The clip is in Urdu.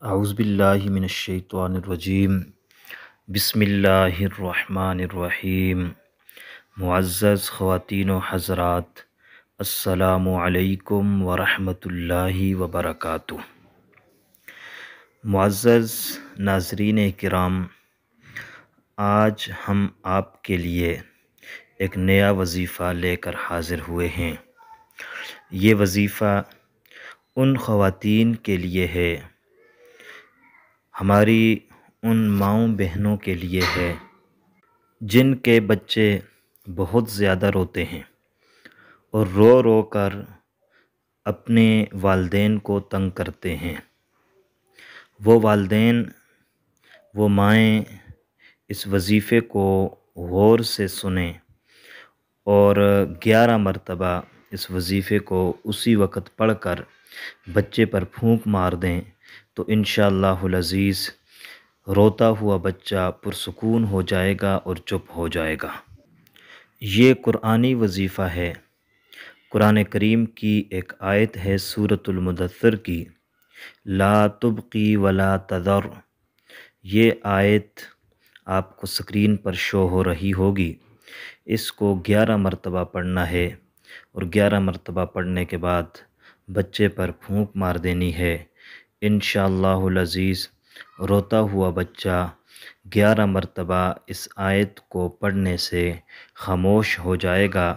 اعوذ باللہ من الشیطان الرجیم۔ بسم اللہ الرحمن الرحیم۔ معزز خواتین و حضرات، السلام علیکم ورحمۃ اللہ وبرکاتہ۔ معزز ناظرین کرام، آج ہم آپ کے لیے ایک نیا وظیفہ لے کر حاضر ہوئے ہیں۔ یہ وظیفہ ان خواتین کے لیے ہے، ہماری ان ماؤں بہنوں کے لیے ہے جن کے بچے بہت زیادہ روتے ہیں اور رو رو کر اپنے والدین کو تنگ کرتے ہیں۔ وہ والدین، وہ مائیں اس وظیفے کو غور سے سنیں اور 11 مرتبہ اس وظیفے کو اسی وقت پڑھ کر بچے پر پھونک مار دیں تو انشاءاللہ العزیز روتا ہوا بچہ پرسکون ہو جائے گا اور چپ ہو جائے گا۔ یہ قرآنی وظیفہ ہے، قرآن کریم کی ایک آیت ہے سورۃ المدثر کی، لا تبقی ولا تذر۔ یہ آیت آپ کو سکرین پر شو ہو رہی ہوگی۔ اس کو 11 مرتبہ پڑھنا ہے اور 11 مرتبہ پڑھنے کے بعد بچے پر پھونک مار دینی ہے۔ انشاءاللہ العزیز روتا ہوا بچہ 11 مرتبہ اس آیت کو پڑھنے سے خاموش ہو جائے گا